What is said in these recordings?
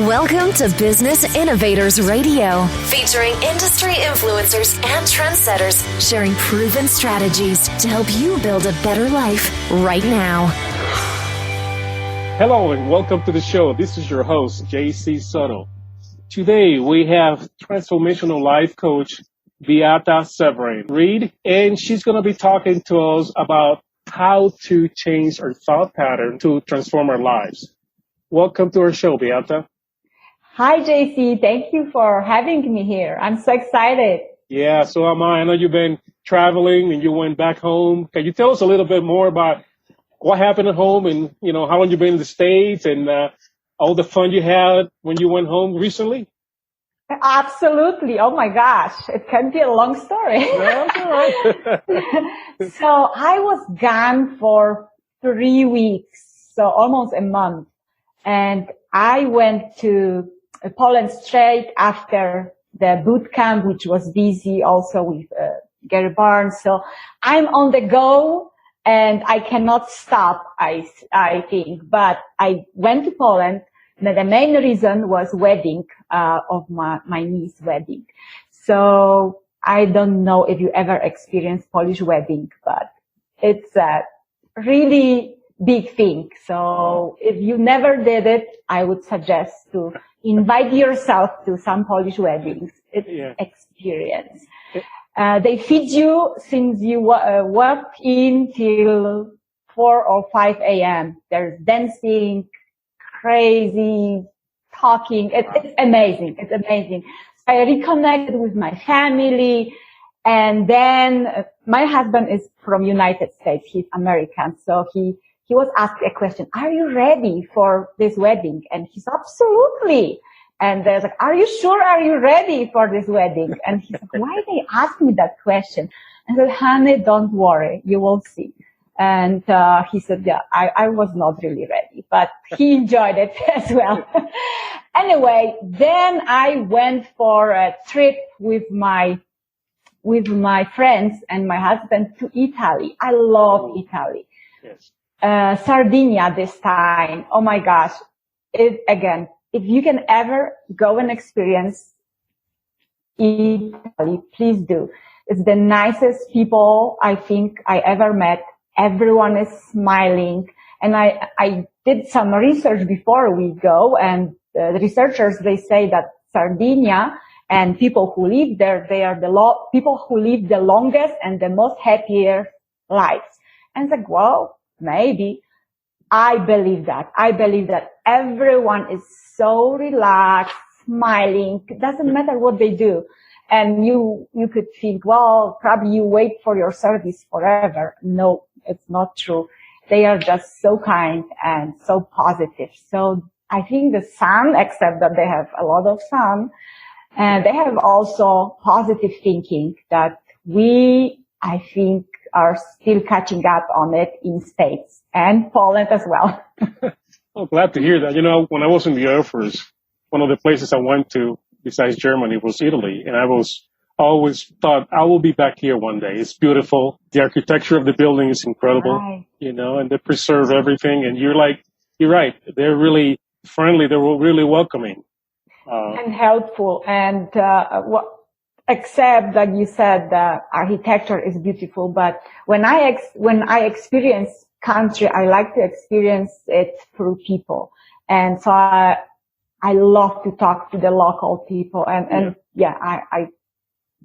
Welcome to Business Innovators Radio, featuring industry influencers and trendsetters sharing proven strategies to help you build a better life right now. Hello and welcome to the show. This is your host, JC Soto. Today we have transformational life coach Beata Seweryn-Reid, and she's going to be talking to us about how to change our thought pattern to transform our lives. Welcome to our show, Beata. Hi, JC. Thank you for having me here. I'm so excited. Yeah, so am I. I know you've been traveling and you went back home. Can you tell us a little bit more about what happened at home and, how long you've been in the States and all the fun you had when you went home recently? Absolutely. Oh, my gosh. It can be a long story. No, that's all right. So I was gone for 3 weeks, so almost a month. And I went to Poland straight after the boot camp, which was busy also with Gary Barnes. So I'm on the go and I cannot stop, I think. But I went to Poland. The main reason was wedding of my niece's wedding. So I don't know if you ever experienced Polish wedding, but it's a really big thing. So if you never did it, I would suggest to invite yourself to some Polish weddings. It's experience. They feed you since you walk in till 4 or 5 a.m. There's dancing, crazy talking. It's amazing. It's amazing. I reconnected with my family. And then my husband is from United States. He's American. So he was asked a question, are you ready for this wedding? And he's absolutely. And there's like, are you sure? Are you ready for this wedding? And he's like, why they ask me that question? I said, honey, don't worry. You will see. And he said, yeah, I was not really ready, but he enjoyed it as well. Anyway, then I went for a trip with my friends and my husband to Italy. I love Italy. Yes. Sardinia this time. Oh my gosh. If you can ever go and experience Italy, please do. It's the nicest people I think I ever met. Everyone is smiling. And I did some research before we go, and the researchers, they say that Sardinia and people who live there, they are the people who live the longest and the most happier lives. And it's like, well, maybe. I believe that. I believe that everyone is so relaxed, smiling. It doesn't matter what they do. And you could think, well, probably you wait for your service forever. No, it's not true. They are just so kind and so positive. So I think the sun, except that they have a lot of sun, and they have also positive thinking that I think, are still catching up on it in States and Poland as well. Oh, glad to hear that. When I was in the Air Force, one of the places I went to besides Germany was Italy. And I always thought I will be back here one day. It's beautiful. The architecture of the building is incredible, right. And they preserve everything. And you're right. They're really friendly. They're really welcoming. And helpful. And, except that you said the architecture is beautiful, but when I experience country, I like to experience it through people. And so I love to talk to the local people. And I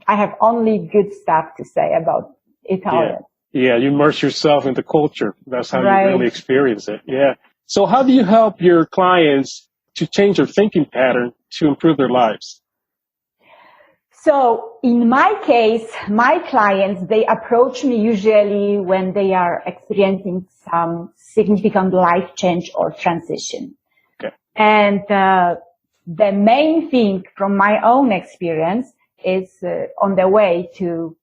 have only good stuff to say about Italian. Yeah, you immerse yourself in the culture. That's how right. You really experience it. Yeah. So how do you help your clients to change their thinking pattern to improve their lives? So in my case, my clients, they approach me usually when they are experiencing some significant life change or transition. Okay. And the main thing from my own experience is on the way to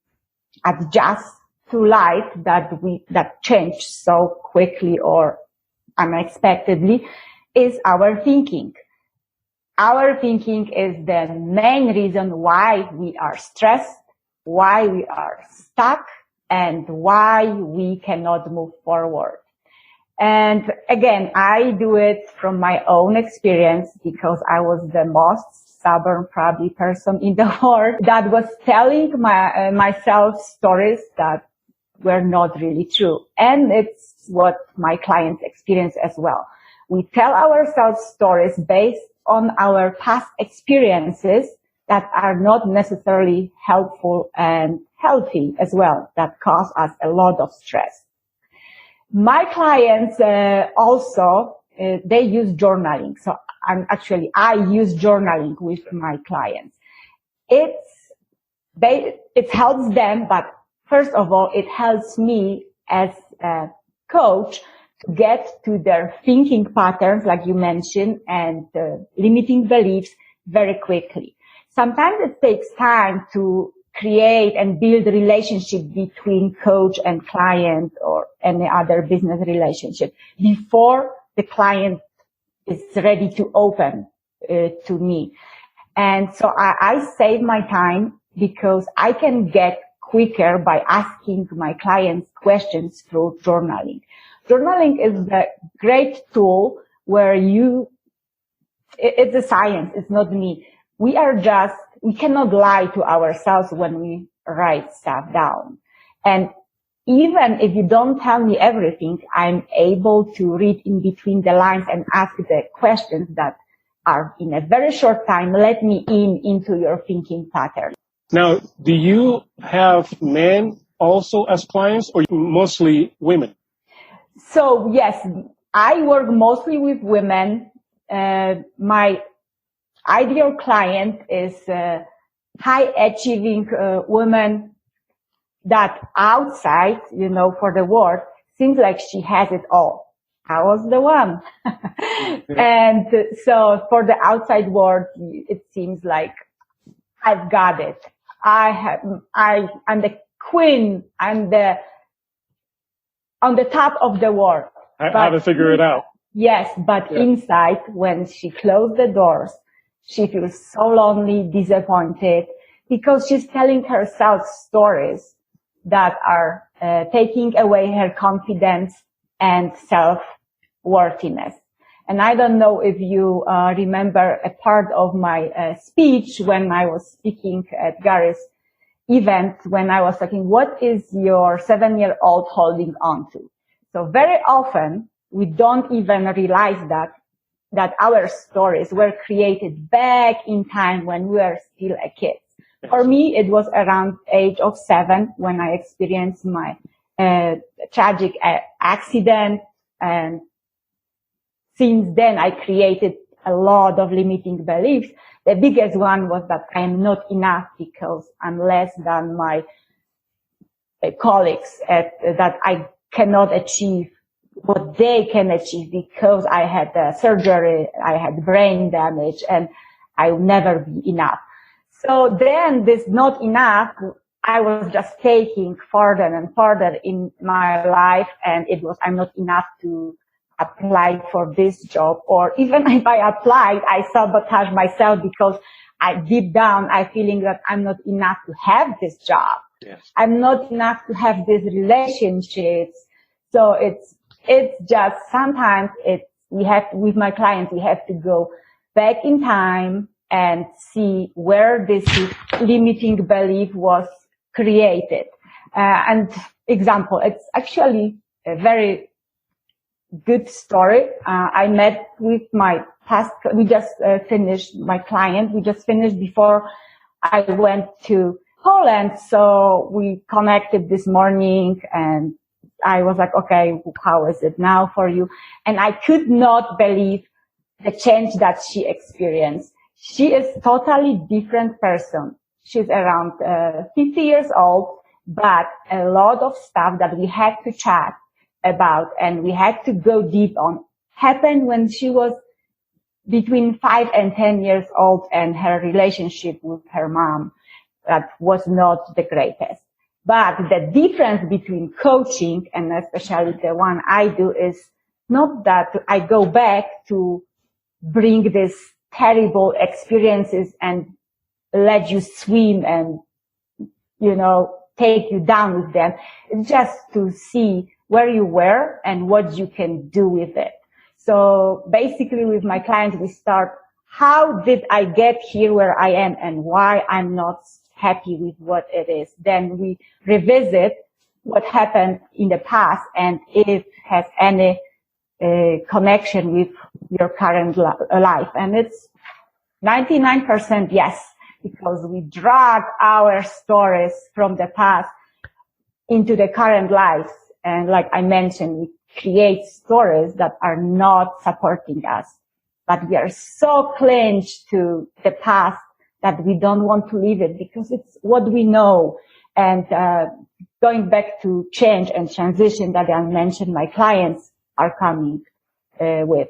adjust to life that changed so quickly or unexpectedly is our thinking. Our thinking is the main reason why we are stressed, why we are stuck, and why we cannot move forward. And again, I do it from my own experience because I was the most stubborn, probably person in the world that was telling myself stories that were not really true. And it's what my clients experience as well. We tell ourselves stories based on our past experiences that are not necessarily helpful and healthy as well, that cause us a lot of stress. My clients also, they use journaling. So I use journaling with my clients. It helps them, but first of all, it helps me as a coach to get to their thinking patterns, like you mentioned, and limiting beliefs very quickly. Sometimes it takes time to create and build a relationship between coach and client or any other business relationship before the client is ready to open to me. And so I save my time because I can get quicker by asking my clients questions through journaling. Journaling is a great tool where it's a science, it's not me. We cannot lie to ourselves when we write stuff down. And even if you don't tell me everything, I'm able to read in between the lines and ask the questions that are in a very short time, let me into your thinking pattern. Now, do you have men also as clients or mostly women? So yes, I work mostly with women. My ideal client is high achieving woman that outside, for the world, seems like she has it all. I was the one. And so for the outside world, it seems like I've got it. I'm the queen. I'm on the top of the world. I have to figure it out. Yes, but inside, when she closed the doors, she feels so lonely, disappointed, because she's telling herself stories that are taking away her confidence and self-worthiness. And I don't know if you remember a part of my speech when I was speaking at Gary's event, when I was talking, what is your 7-year-old holding on to? So very often we don't even realize that our stories were created back in time when we were still a kid. For me, it was around age of 7 when I experienced my tragic accident, and since then I created a lot of limiting beliefs. The biggest one was that I am not enough because I'm less than my colleagues, that I cannot achieve what they can achieve because I had surgery, I had brain damage, and I will never be enough. So then this not enough, I was just taking further and further in my life, and it was, I'm not enough to apply for this job, or even if I applied, I sabotage myself because deep down I feeling that I'm not enough to have this job. Yes. I'm not enough to have these relationships. So it's just sometimes with my clients, we have to go back in time and see where this limiting belief was created. And example, it's actually a very good story. I met with my past, we just finished before I went to Poland. So we connected this morning and I was like, okay, how is it now for you? And I could not believe the change that she experienced. She is totally different person. She's around 50 years old, but a lot of stuff that we had to chat about and we had to go deep on happened when she was between 5 and 10 years old, and her relationship with her mom that was not the greatest. But the difference between coaching and especially the one I do is not that I go back to bring these terrible experiences and let you swim and, take you down with them. It's just to see where you were and what you can do with it. So basically with my clients, we start, how did I get here where I am and why I'm not happy with what it is? Then we revisit what happened in the past and if it has any connection with your current life. And it's 99% yes, because we drag our stories from the past into the current life. And like I mentioned, we create stories that are not supporting us. But we are so clinged to the past that we don't want to leave it because it's what we know. And going back to change and transition that I mentioned, my clients are coming with.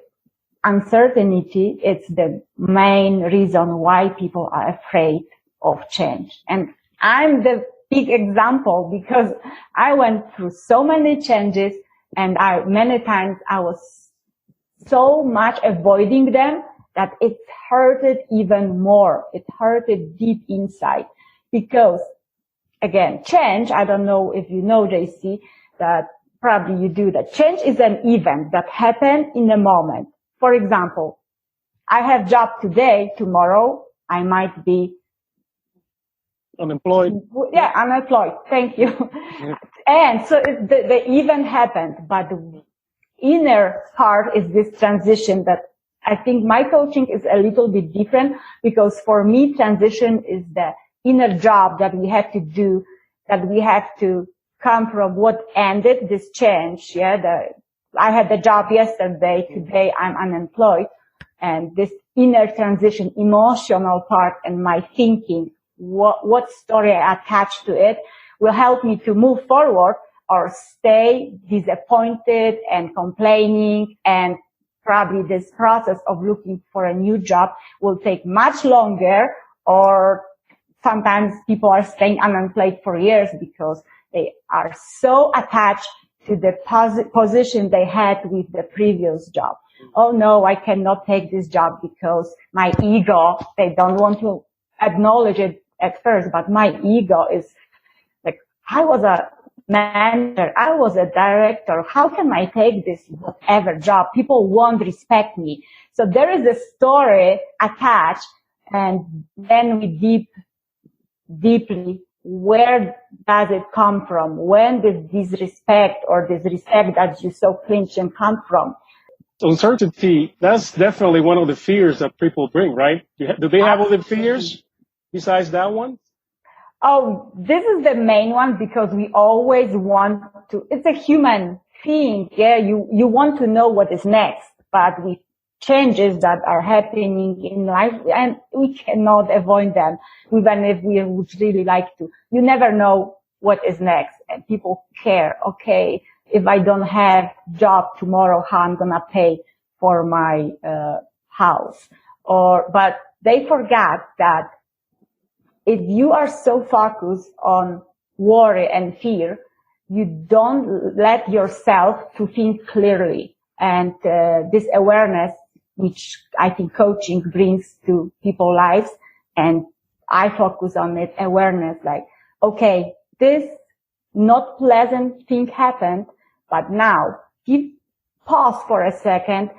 Uncertainty, it's the main reason why people are afraid of change. And I'm the big example because I went through so many changes and many times I was so much avoiding them that it hurted even more. It hurted deep inside because, again, change, I don't know if you know, JC, that probably you do, that change is an event that happened in a moment. For example, I have job today, tomorrow I might be unemployed. Yeah, unemployed. Thank you. Yeah. And so the event happened, but the inner part is this transition that I think my coaching is a little bit different because for me, transition is the inner job that we have to do, that we have to come from what ended this change. Yeah, I had the job yesterday, today I'm unemployed, and this inner transition, emotional part and my thinking, what story I attach to it will help me to move forward or stay disappointed and complaining, and probably this process of looking for a new job will take much longer, or sometimes people are staying unemployed for years because they are so attached to the position they had with the previous job. Oh no, I cannot take this job because my ego, they don't want to acknowledge it at first, but my ego is like, I was a manager, I was a director, how can I take this whatever job? People won't respect me. So there is a story attached, and then we deeply, where does it come from? When did this respect or this respect that you so clinch and come from? Uncertainty, that's definitely one of the fears that people bring, right? Do they have other fears besides that one? Oh, this is the main one because we always want to, it's a human thing. Yeah, you want to know what is next, but with changes that are happening in life, and we cannot avoid them, even if we would really like to. You never know what is next, and people care. Okay, if I don't have job tomorrow, how I'm gonna pay for my house? But they forgot that if you are so focused on worry and fear, you don't let yourself to think clearly. And this awareness, which I think coaching brings to people's lives, and I focus on it, awareness, like, okay, this not pleasant thing happened, but now pause for a second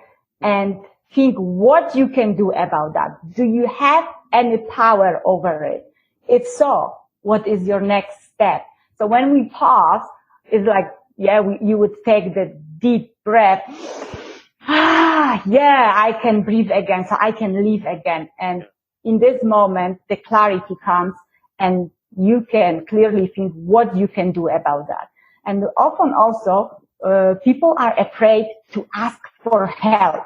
and think what you can do about that. Do you have any power over it? If so, what is your next step? So when we pause, it's like, you would take the deep breath. I can breathe again, so I can live again. And in this moment, the clarity comes and you can clearly think what you can do about that. And often also, people are afraid to ask for help.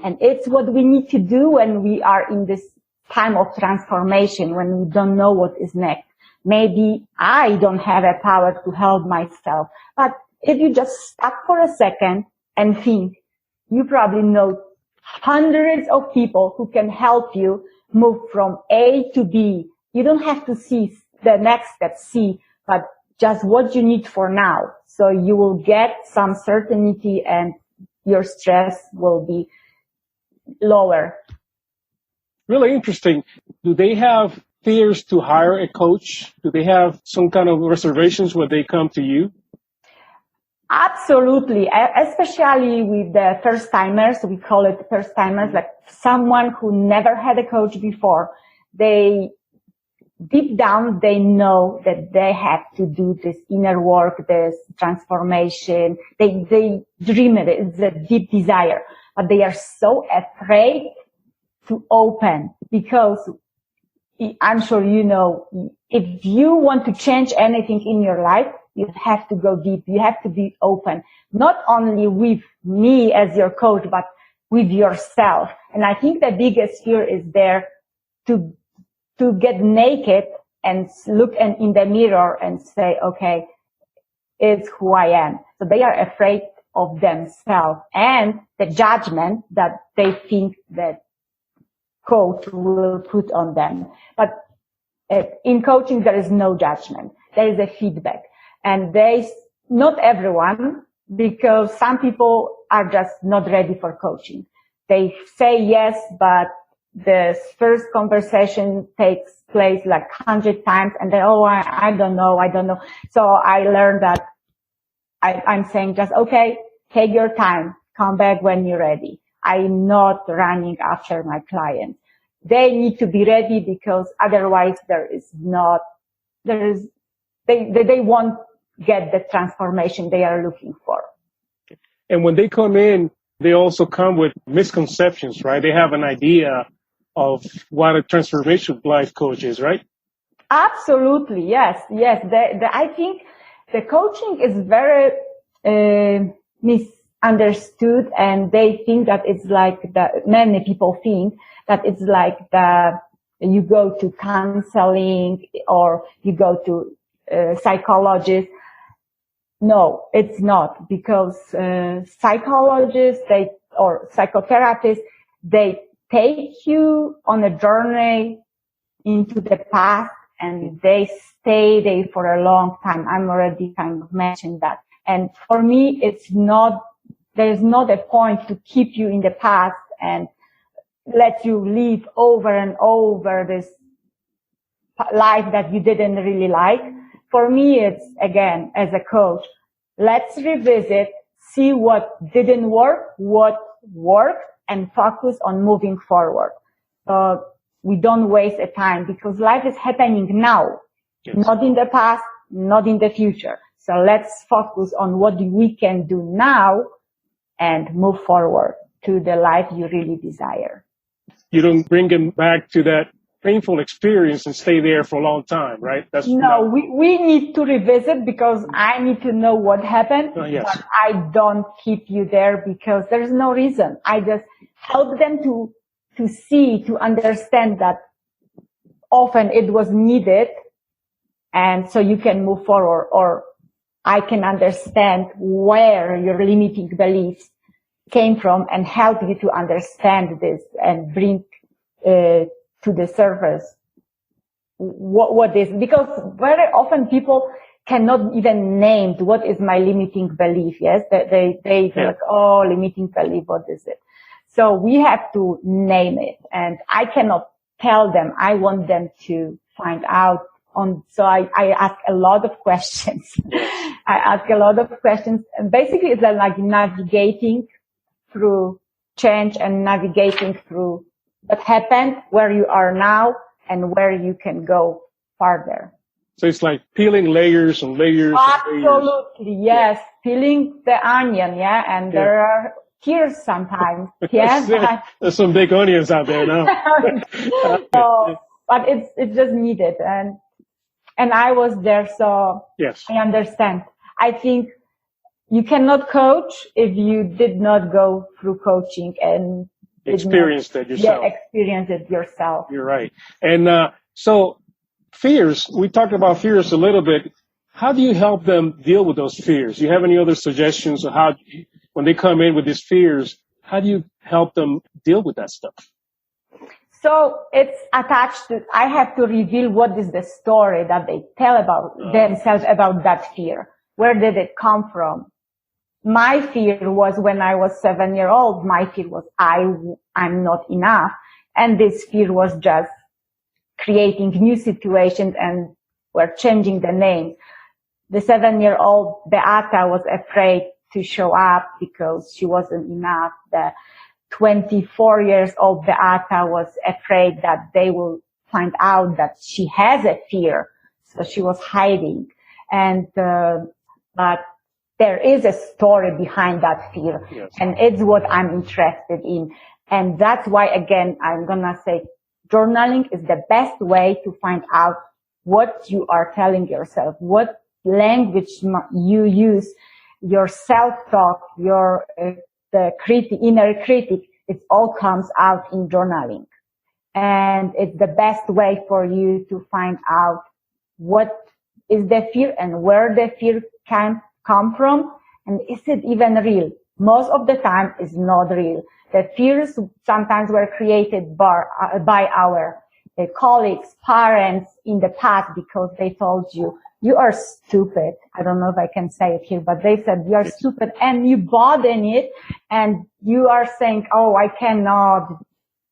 And it's what we need to do when we are in this time of transformation, when we don't know what is next. Maybe I don't have a power to help myself. But if you just stop for a second and think, you probably know hundreds of people who can help you move from A to B. You don't have to see the next step, C, but just what you need for now. So you will get some certainty and your stress will be lower. Really interesting. Do they have fears to hire a coach? Do they have some kind of reservations when they come to you? Absolutely. Especially with the first timers. We call it first timers, like someone who never had a coach before. They deep down, they know that they have to do this inner work, this transformation. They dream it. It's a deep desire, but they are so afraid to open because I'm sure you know, if you want to change anything in your life, you have to go deep. You have to be open, not only with me as your coach, but with yourself. And I think the biggest fear is there to get naked and look in the mirror and say, okay, it's who I am. So they are afraid of themselves and the judgment that they think that coach will put on them. But in coaching, there is no judgment. There is a feedback. And not everyone, because some people are just not ready for coaching. They say yes, but the first conversation takes place like 100 times and then, I don't know. So I learned that I'm saying just, okay, take your time, come back when you're ready. I'm not running after my clients. They need to be ready because otherwise they won't get the transformation they are looking for. And when they come in, they also come with misconceptions, right? They have an idea of what a transformation life coach is, right? Absolutely. Yes. I think the coaching is very misunderstood, and they think that it's like many people think that it's like you go to counseling or you go to psychologist. No, it's not, because psychologists or psychotherapists, they take you on a journey into the past and they stay there for a long time. I'm already kind of mentioned that. And for me, there's not a point to keep you in the past and let you live over and over this life that you didn't really like. For me, it's, again, as a coach, let's revisit, see what didn't work, what worked, and focus on moving forward. We don't waste a time, because life is happening now, yes. Not in the past, not in the future. So let's focus on what we can do now and move forward to the life you really desire. You don't bring them back to that painful experience and stay there for a long time, right? We need to revisit, because I need to know what happened, yes. But I don't keep you there because there's no reason. I just help them to see, to understand that often it was needed, and so you can move forward, or I can understand where your limiting beliefs came from and help you to understand this and bring to the surface what is, because very often people cannot even name what is my limiting belief. Yes, they like, limiting belief, what is it? So we have to name it, and I cannot tell them. I want them to find out. So I ask a lot of questions. And basically it's like navigating through change and navigating through what happened, where you are now, and where you can go farther. So it's like peeling layers and layers. Absolutely, and layers. yes. Peeling the onion, yeah. And there are tears sometimes. Yeah. There's some big onions out there now. But it's just needed. And I was there, so yes. I understand. I think you cannot coach if you did not go through coaching and experience it yourself. Yeah, experience it yourself. You're right. And so fears, we talked about fears a little bit. How do you help them deal with those fears? Do you have any other suggestions of how, when they come in with these fears, how do you help them deal with that stuff? So it's attached to, I have to reveal what is the story that they tell about themselves about that fear. Where did it come from? My fear was when I was 7 years old. My fear was I'm not enough. And this fear was just creating new situations, and we're changing the name. the 7-year-old Beata was afraid to show up because she wasn't enough. The 24 years old Beata was afraid that they will find out that she has a fear. So she was hiding. And, but there is a story behind that fear. Yes. And it's what I'm interested in. And that's why, again, I'm going to say journaling is the best way to find out what you are telling yourself, what language you use, your self-talk, your the inner critic. It all comes out in journaling, and it's the best way for you to find out what is the fear and where the fear can come from, and is it even real? Most of the time, it's not real. The fears sometimes were created by our colleagues, parents in the past because they told you, you are stupid. I don't know if I can say it here, but they said you are stupid, and you bought in it, and you are saying, oh, I cannot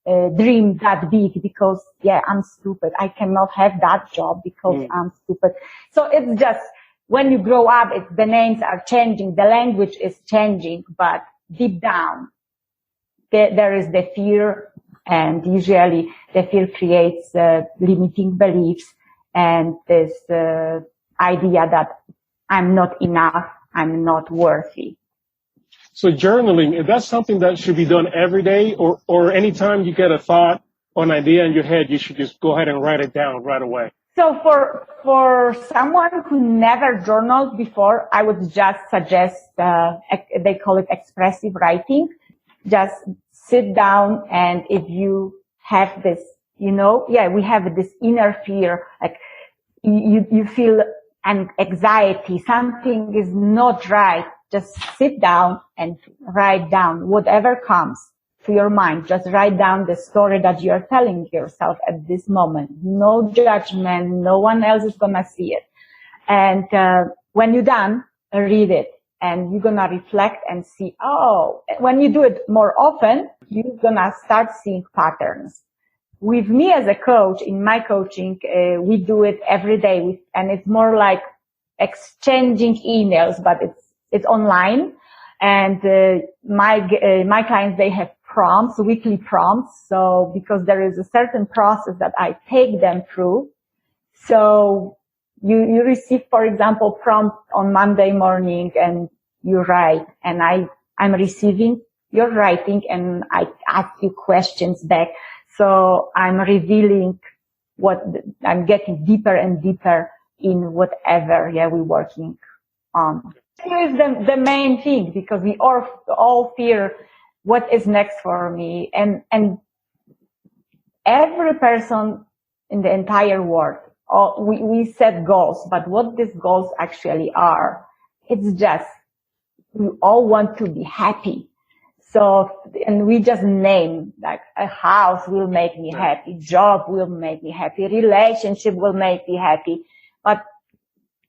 dream that big because, yeah, I'm stupid. I cannot have that job because I'm stupid. So it's just, when you grow up, the names are changing, the language is changing, but deep down, there is the fear, and usually the fear creates limiting beliefs and this idea that I'm not enough, I'm not worthy. So journaling, is that something that should be done every day, or anytime you get a thought or an idea in your head, you should just go ahead and write it down right away? So for someone who never journaled before, I would just suggest, they call it expressive writing. Just sit down, and if you have this, we have this inner fear, like you feel an anxiety, something is not right. Just sit down and write down whatever comes to your mind. Just write down the story that you are telling yourself at this moment. No judgment. No one else is gonna see it. And when you're done, read it, and you're gonna reflect and see, when you do it more often, you're gonna start seeing patterns. With me as a coach, in my coaching, we do it every day, and it's more like exchanging emails, but it's online. And my clients, they have prompts, weekly prompts. So because there is a certain process that I take them through. So you receive, for example, prompt on Monday morning, and you write, and I'm receiving your writing, and I ask you questions back. So I'm revealing I'm getting deeper and deeper in whatever, we're working on. Here is the main thing, because we all fear what is next for me. And every person in the entire world, we set goals, but what these goals actually are, it's just, we all want to be happy. So, and we just name, like, a house will make me happy, job will make me happy, relationship will make me happy. But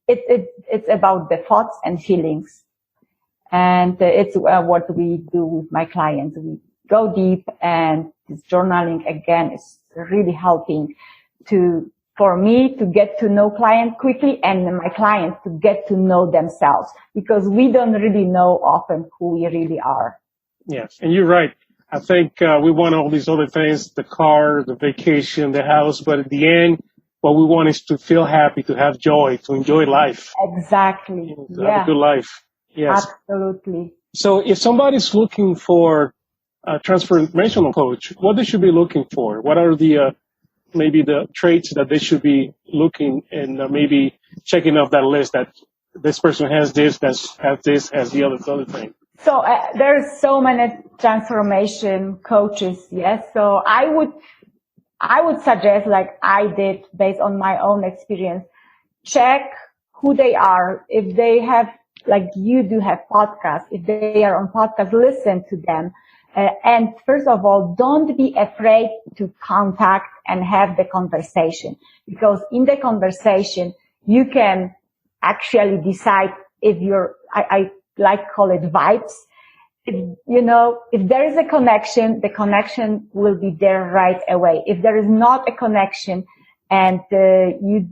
it's about the thoughts and feelings. And it's what we do with my clients. We go deep, and this journaling, again, is really helping for me to get to know clients quickly, and my clients to get to know themselves, because we don't really know often who we really are. Yes, and you're right. I think we want all these other things, the car, the vacation, the house, but at the end, what we want is to feel happy, to have joy, to enjoy life. Exactly. To have a good life. Yes. Absolutely. So if somebody's looking for a transformational coach, what they should be looking for? What are the maybe the traits that they should be looking and maybe checking off that list, that this person has this, has the other thing? So there's so many transformation coaches, yes. So I would suggest, like I did based on my own experience, check who they are. If they have, like you do have podcasts, if they are on podcasts, listen to them. And first of all, don't be afraid to contact and have the conversation, because in the conversation, you can actually decide if I like call it vibes. If there is a connection, the connection will be there right away. If there is not a connection and you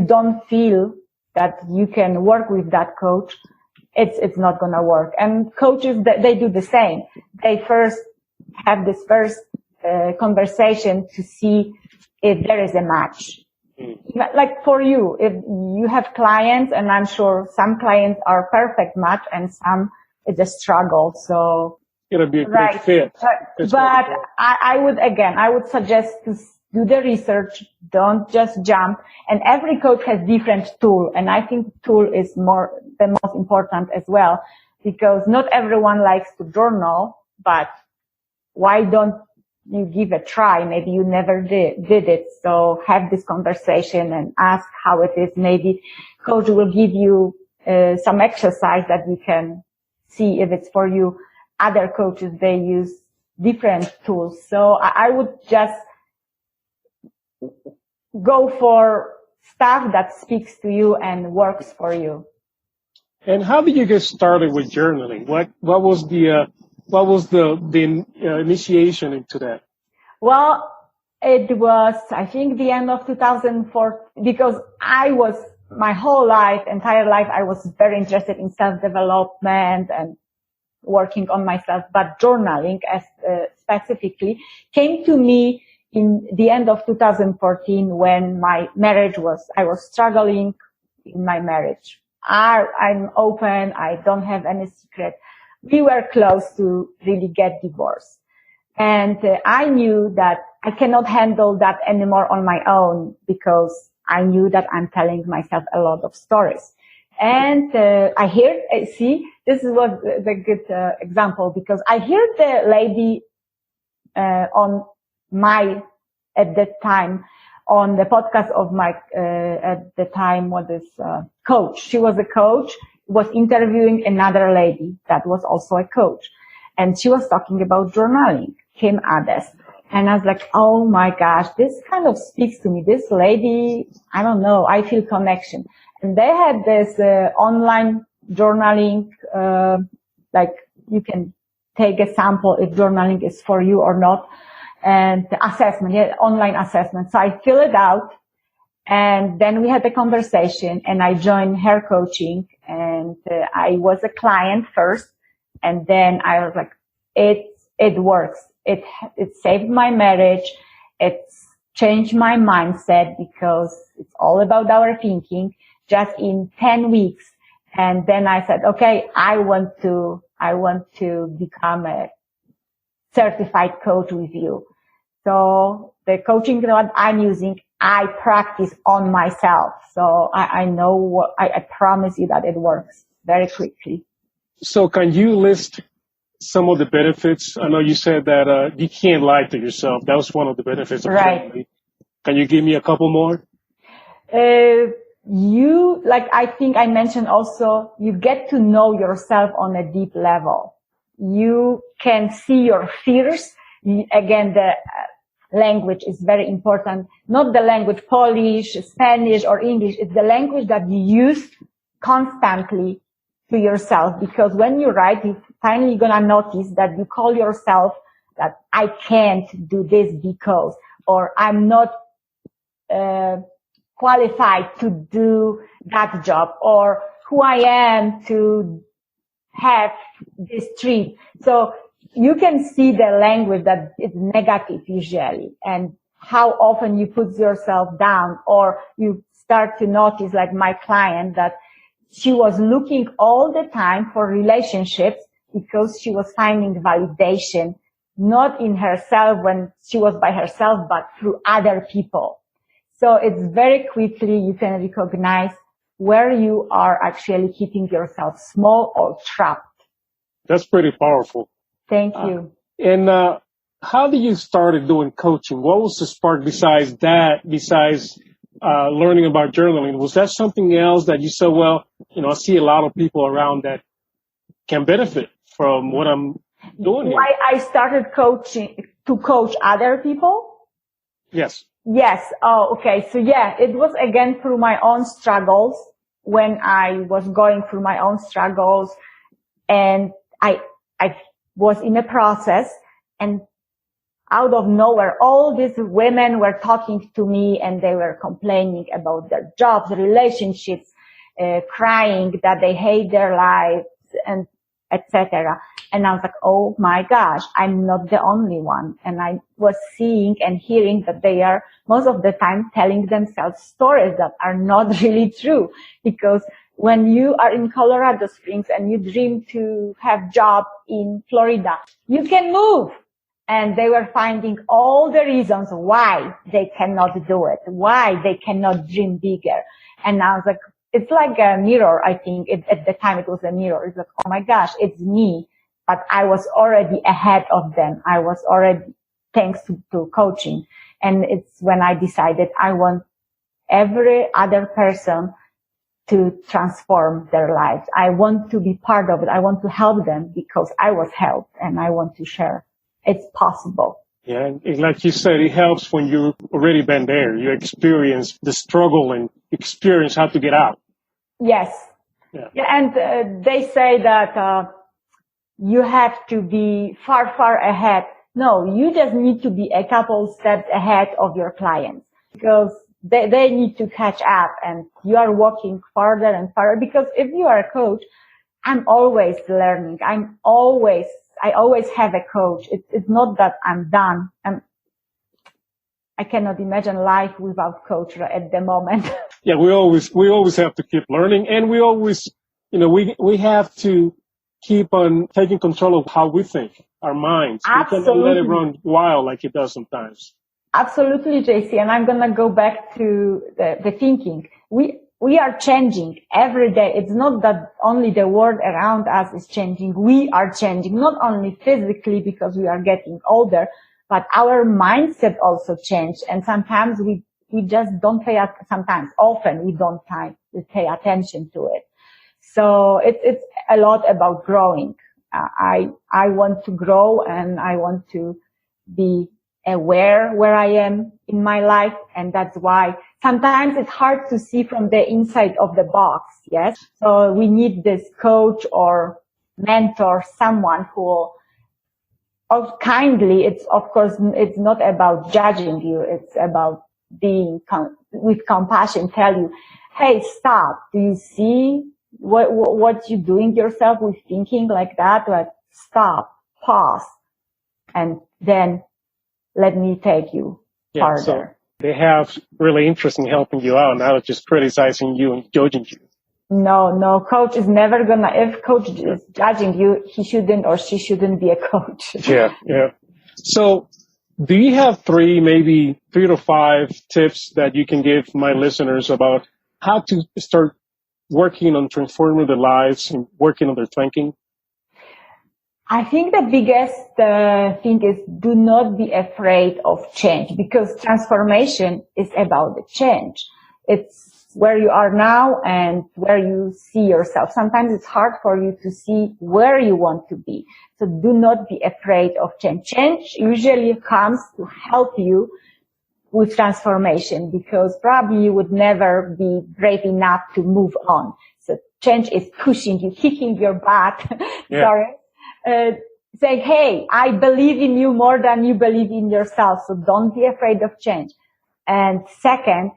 don't feel that you can work with that coach, it's not going to work. And coaches, they do the same. They first have this first conversation to see if there is a match. Like for you, if you have clients, and I'm sure some clients are perfect match and some it's a struggle. So it'll be a great fit. But I would suggest to do the research. Don't just jump. And every coach has different tool. And I think tool is the most important as well, because not everyone likes to journal, but why don't you give a try? Maybe you never did it. So have this conversation and ask how it is. Maybe coach will give you some exercise that you can see if it's for you. Other coaches, they use different tools. So I would just go for stuff that speaks to you and works for you. And how did you get started with journaling? What was the initiation into that? Well, it was, I think, the end of 2004, because my whole entire life, I was very interested in self-development and working on myself, but journaling specifically came to me in the end of 2014 when my marriage I was struggling in my marriage. I'm open. I don't have any secret. We were close to really get divorced. And I knew that I cannot handle that anymore on my own, because I knew that I'm telling myself a lot of stories. And I hear, this was the good example, because I hear the lady at that time, on the podcast of my, at the time, coach. She was a coach, was interviewing another lady that was also a coach. And she was talking about journaling, Kim Ades. And I was like, oh my gosh, this kind of speaks to me. This lady, I don't know, I feel connection. And they had this online journaling, like you can take a sample if journaling is for you or not. And online assessment. So I fill it out, and then we had a conversation, and I joined her coaching, and I was a client first, and then I was like, it works. It saved my marriage. It's changed my mindset, because it's all about our thinking, just in 10 weeks. And then I said, okay, I want to become a certified coach with you. So the coaching that I'm using, I practice on myself. So I know I promise you that it works very quickly. So can you list some of the benefits? I know you said that you can't lie to yourself. That was one of the benefits of family. Can you give me a couple more? I think I mentioned also, you get to know yourself on a deep level. You can see your fears. Again, the language is very important. Not the language, Polish, Spanish, or English. It's the language that you use constantly to yourself. Because when you write, you're finally gonna notice that you call yourself that I can't do this because, or I'm not qualified to do that job, or who I am to have this trip. So you can see the language that is negative usually, and how often you put yourself down, or you start to notice, like my client, that she was looking all the time for relationships because she was finding validation, not in herself when she was by herself, but through other people. So it's very quickly you can recognize where you are actually keeping yourself small or trapped. That's pretty powerful. Thank you. And how did you started doing coaching? What was the spark besides learning about journaling? Was that something else that you said, well, I see a lot of people around that can benefit from what I'm doing here? Why I started to coach other people? Yes. Yes. Oh, okay. So yeah, it was again through my own struggles, when I was going through my own struggles, and I was in a process, and out of nowhere, all these women were talking to me, and they were complaining about their jobs, relationships, crying that they hate their lives and etc. And I was like, oh my gosh, I'm not the only one. And I was seeing and hearing that they are most of the time telling themselves stories that are not really true. Because when you are in Colorado Springs and you dream to have job in Florida, you can move. And they were finding all the reasons why they cannot do it, why they cannot dream bigger. And I was like, it's like a mirror, I think. At the time it was a mirror. It's like, oh my gosh, it's me. But I was already ahead of them. I was already, thanks to coaching. And it's when I decided I want every other person to transform their lives. I want to be part of it. I want to help them because I was helped and I want to share. It's possible. Yeah, and like you said, it helps when you've already been there. You experience the struggle and experience how to get out. Yes. Yeah. And they say that you have to be far, far ahead. No, you just need to be a couple steps ahead of your clients because they need to catch up and you are walking farther and farther. Because if you are a coach, I'm always learning. I always have a coach. It's not that I'm done. I cannot imagine life without coach at the moment. Yeah, we always have to keep learning, and we always, we have to keep on taking control of how we think, our minds. Absolutely. We cannot let it run wild like it does sometimes. Absolutely, JC. And I'm going to go back to the thinking. We are changing every day. It's not that only the world around us is changing. We are changing, not only physically because we are getting older, but our mindset also changed. And sometimes we just don't often we don't pay attention to it. So it's a lot about growing. I want to grow and I want to be aware where I am in my life. And that's why sometimes it's hard to see from the inside of the box. Yes. So we need this coach or mentor, someone who kindly, it's not about judging you. It's about being with compassion, tell you, hey, stop. Do you see what you're doing yourself with thinking like that? Like, stop, pause, and then let me take you farther. So they have really interest in helping you out, not just criticizing you and judging you. No, coach is never gonna, if coach is judging you, he shouldn't or she shouldn't be a coach. Yeah. So do you have maybe 3 to 5 tips that you can give my listeners about how to start working on transforming their lives and working on their thinking? I think the biggest thing is do not be afraid of change because transformation is about the change. It's where you are now and where you see yourself. Sometimes it's hard for you to see where you want to be. So do not be afraid of change. Change usually comes to help you with transformation because probably you would never be brave enough to move on. So change is pushing you, kicking your butt. Yeah. Saying, hey, I believe in you more than you believe in yourself. So don't be afraid of change. And second,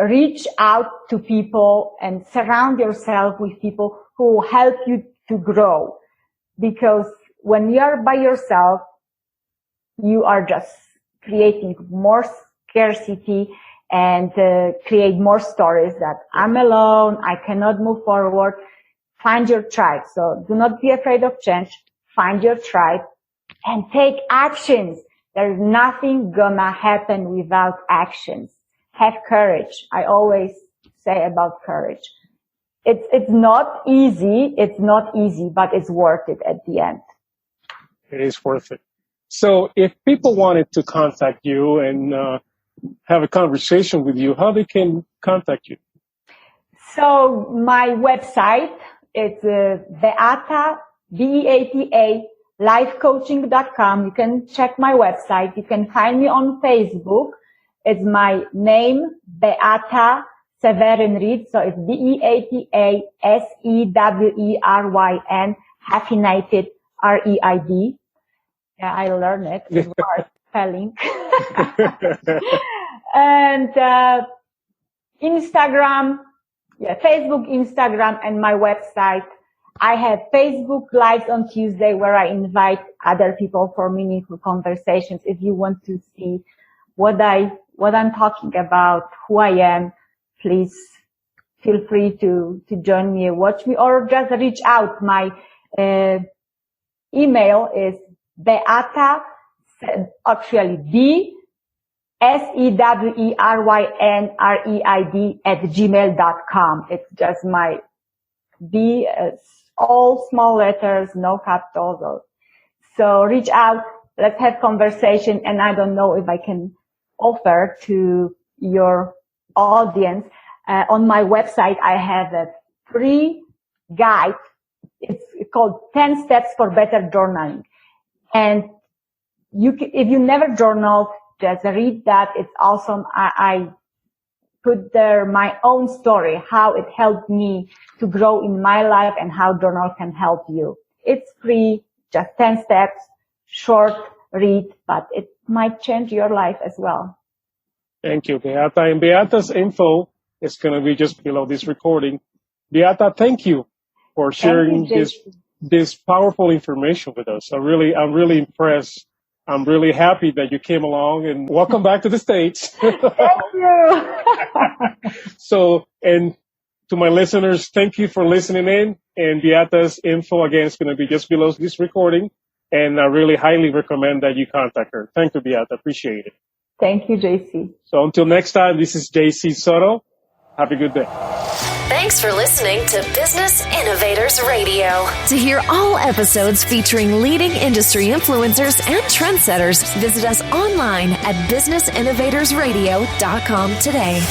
reach out to people and surround yourself with people who help you to grow. Because when you are by yourself, you are just creating more scarcity and create more stories that I'm alone, I cannot move forward. Find your tribe. So do not be afraid of change. Find your tribe and take actions. There's nothing gonna happen without actions. Have courage. I always say about courage. It's not easy. It's not easy, but it's worth it at the end. It is worth it. So if people wanted to contact you and have a conversation with you, how they can contact you? So my website, it's Beata, Beata, lifecoaching.com. You can check my website. You can find me on Facebook. It's my name, Beata Seweryn-Reid. So it's Beata Seweryn, hyphenated Reid. Yeah, I learned it. It's hard spelling. And Instagram, Facebook, Instagram, and my website. I have Facebook Lives on Tuesday where I invite other people for meaningful conversations. If you want to see what I'm talking about, who I am, please feel free to join me, watch me, or just reach out. My email is Beata, actually Seweryn-Reid @gmail.com. It's just my B, all small letters, no capitals. So reach out, let's have conversation, and I don't know if I can offer to your audience. On my website, I have a free guide. It's called 10 Steps for Better Journaling. And if you never journaled, just read that. It's awesome. I put there my own story, how it helped me to grow in my life and how journal can help you. It's free, just 10 steps, short read, but it might change your life as well. Thank you, Beata. And Beata's info is going to be just below this recording. Beata, thank you for sharing this powerful information with us. I'm really impressed. I'm really happy that you came along, and welcome back to the States. Thank you. So, and to my listeners, thank you for listening in. And Beata's info, again, is going to be just below this recording. And I really highly recommend that you contact her. Thank you, Beata. Appreciate it. Thank you, JC. So until next time, this is JC Soto. Have a good day. Thanks for listening to Business Innovators Radio. To hear all episodes featuring leading industry influencers and trendsetters, visit us online at businessinnovatorsradio.com today.